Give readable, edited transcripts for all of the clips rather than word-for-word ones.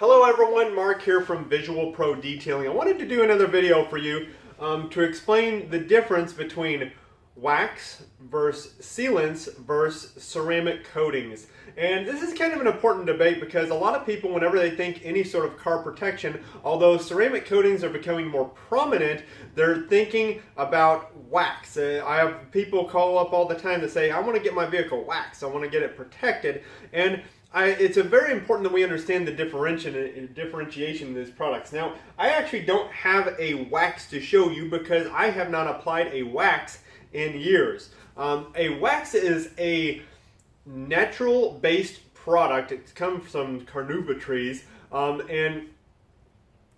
Hello everyone, Mark here from Visual Pro Detailing. I wanted to do another video for you to explain the difference between wax versus sealants versus ceramic coatings. And this is kind of an important debate because a lot of people, whenever they think any sort of car protection, although ceramic coatings are becoming more prominent, they're thinking about wax. I have people call up all the time that say, I want to get my vehicle waxed, I want to get it protected. And it's very important that we understand the differentiation of these products. Now, I actually don't have a wax to show you because I have not applied a wax in years. A wax is a natural-based product. It comes from carnauba trees, and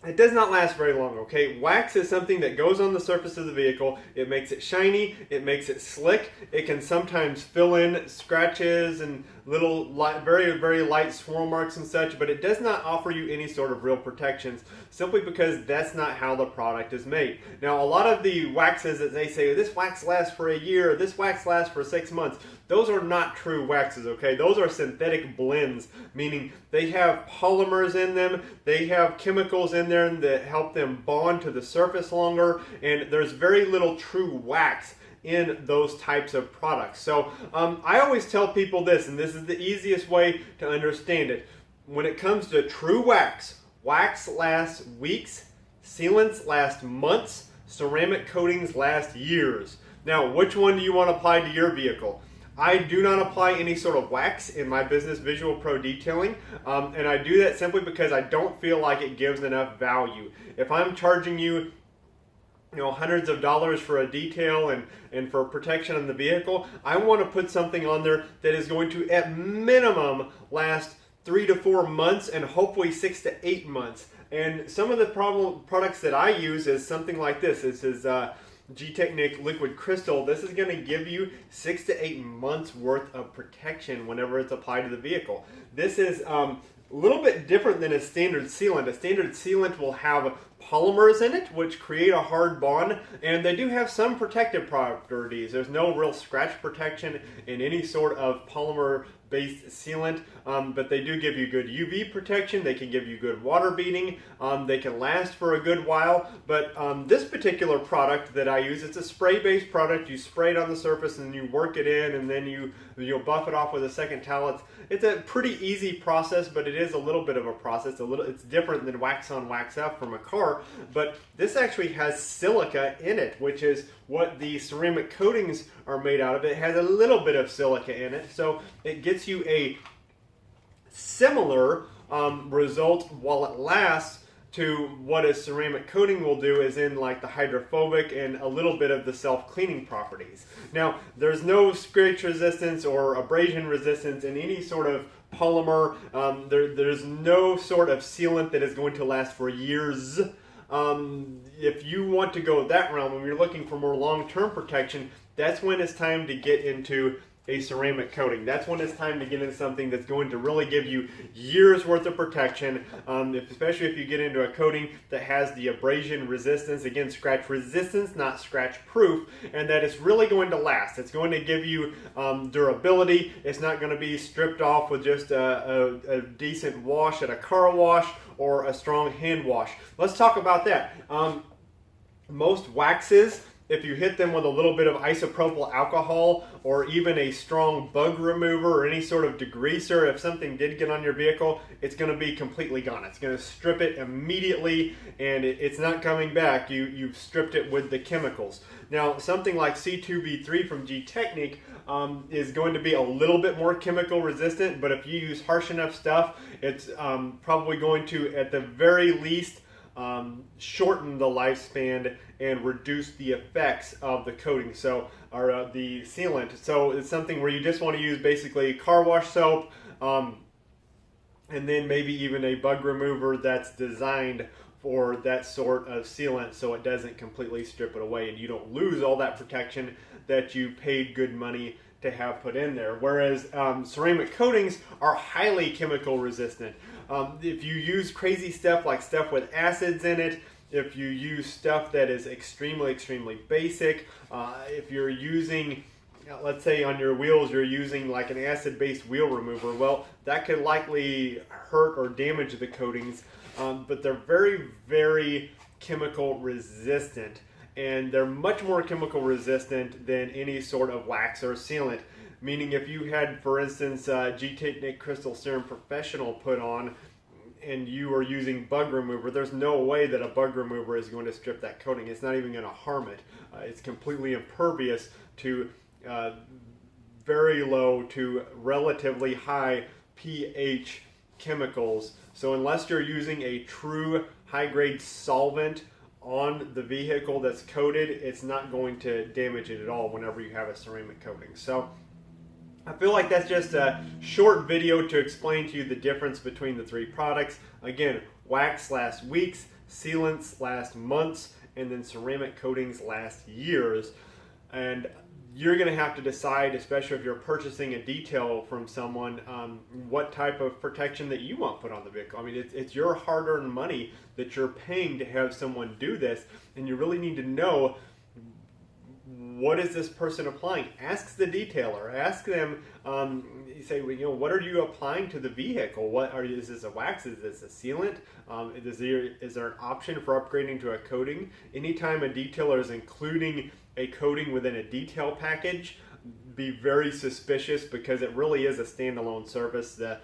it does not last very long, okay? Wax is something that goes on the surface of the vehicle. It makes it shiny, it makes it slick. It can sometimes fill in scratches and little very, very light swirl marks and such, but it does not offer you any sort of real protections simply because that's not how the product is made. Now, a lot of the waxes that they say, this wax lasts for a year, this wax lasts for 6 months, those are not true waxes, okay? Those are synthetic blends, meaning they have polymers in them, they have chemicals in there that help them bond to the surface longer, and there's very little true wax in those types of products. So I always tell people this, and this is the easiest way to understand it. When it comes to true wax, wax lasts weeks, sealants last months, ceramic coatings last years. Now, which one do you want applied to your vehicle? I do not apply any sort of wax in my business, Visual Pro Detailing, and I do that simply because I don't feel like it gives enough value. If I'm charging you hundreds of dollars for a detail and for protection on the vehicle, I want to put something on there that is going to, at minimum, last 3 to 4 months and hopefully 6 to 8 months. And some of the products that I use is something like this. This is G-Technique Liquid Crystal. This is going to give you 6 to 8 months worth of protection whenever it's applied to the vehicle. This is a little bit different than a standard sealant. A standard sealant will have polymers in it which create a hard bond, and they do have some protective properties. There's no real scratch protection in any sort of polymer based sealant, but they do give you good UV protection. They can give you good water beading. They can last for a good while, but this particular product that I use, it's a spray based product. You spray it on the surface and you work it in, and then you'll buff it off with a second towel. It's a pretty easy process, but it is a little bit of a process. It's different than wax on, wax off from a car, but this actually has silica in it, which is what the ceramic coatings are made out of. It has a little bit of silica in it, so it gets you a similar result while it lasts to what a ceramic coating will do, is in like the hydrophobic and a little bit of the self-cleaning properties. Now, there's no scratch resistance or abrasion resistance in any sort of polymer. There's no sort of sealant that is going to last for years. If you want to go that realm, when you're looking for more long-term protection, that's when it's time to get into a ceramic coating. That's when it's time to get into something that's going to really give you years worth of protection, especially if you get into a coating that has the abrasion resistance, again, scratch resistance, not scratch proof, and that it's really going to last. It's going to give you durability. It's not going to be stripped off with just a decent wash at a car wash or a strong hand wash. Let's talk about that. Most waxes, if you hit them with a little bit of isopropyl alcohol or even a strong bug remover or any sort of degreaser, if something did get on your vehicle, it's going to be completely gone. It's going to strip it immediately, and it's not coming back. You've stripped it with the chemicals. Now, something like C2V3 from G-Technique is going to be a little bit more chemical resistant, but if you use harsh enough stuff, it's probably going to, at the very least, shorten the lifespan and reduce the effects of the coating, or the sealant. So it's something where you just want to use basically car wash soap, and then maybe even a bug remover that's designed for that sort of sealant, so it doesn't completely strip it away and you don't lose all that protection that you paid good money to have put in there. Whereas ceramic coatings are highly chemical resistant. If you use crazy stuff like stuff with acids in it, if you use stuff that is extremely, extremely basic, if you're using let's say on your wheels you're using like an acid-based wheel remover, well, that could likely hurt or damage the coatings, but they're very, very chemical resistant, and they're much more chemical resistant than any sort of wax or sealant. Meaning if you had, for instance, G-Technique Crystal Serum Professional put on and you are using bug remover, there's no way that a bug remover is going to strip that coating. It's not even going to harm it. It's completely impervious to very low to relatively high pH chemicals. So unless you're using a true high-grade solvent on the vehicle that's coated, it's not going to damage it at all whenever you have a ceramic coating. So I feel like that's just a short video to explain to you the difference between the three products. Again, wax lasts weeks, sealants last months, and then ceramic coatings last years. And you're going to have to decide, especially if you're purchasing a detail from someone, what type of protection that you want put on the vehicle. I mean, it's your hard-earned money that you're paying to have someone do this, and you really need to know, what is this person applying? Ask the detailer. Ask them. You say, well, you know, what are you applying to the vehicle? Is this a wax? Is this a sealant? Is there an option for upgrading to a coating? Anytime a detailer is including a coating within a detail package, be very suspicious, because it really is a standalone service. The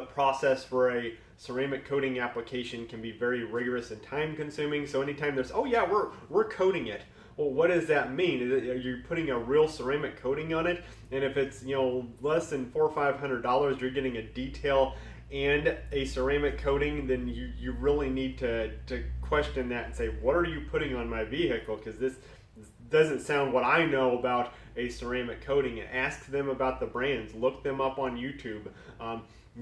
process for a ceramic coating application can be very rigorous and time consuming. So anytime there's, oh yeah, we're coating it. Well, what does that mean? Are you putting a real ceramic coating on it? And if it's, you know, less than $400 or $500, you're getting a detail and a ceramic coating, then you really need to question that and say, what are you putting on my vehicle? Because this doesn't sound what I know about a ceramic coating. And ask them about the brands. Look them up on YouTube.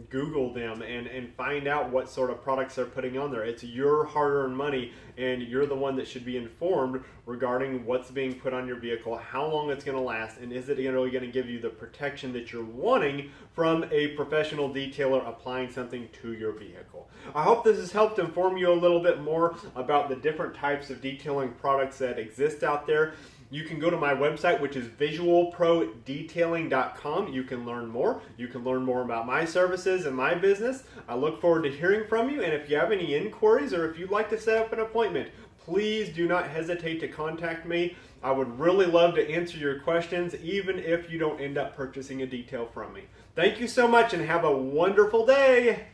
Google them and find out what sort of products they're putting on there. It's your hard-earned money, and you're the one that should be informed regarding what's being put on your vehicle, how long it's going to last, and is it really going to give you the protection that you're wanting from a professional detailer applying something to your vehicle. I hope this has helped inform you a little bit more about the different types of detailing products that exist out there. You can go to my website, which is visualprodetailing.com. You can learn more. You can learn more about my services and my business. I look forward to hearing from you. And if you have any inquiries or if you'd like to set up an appointment, please do not hesitate to contact me. I would really love to answer your questions, even if you don't end up purchasing a detail from me. Thank you so much and have a wonderful day.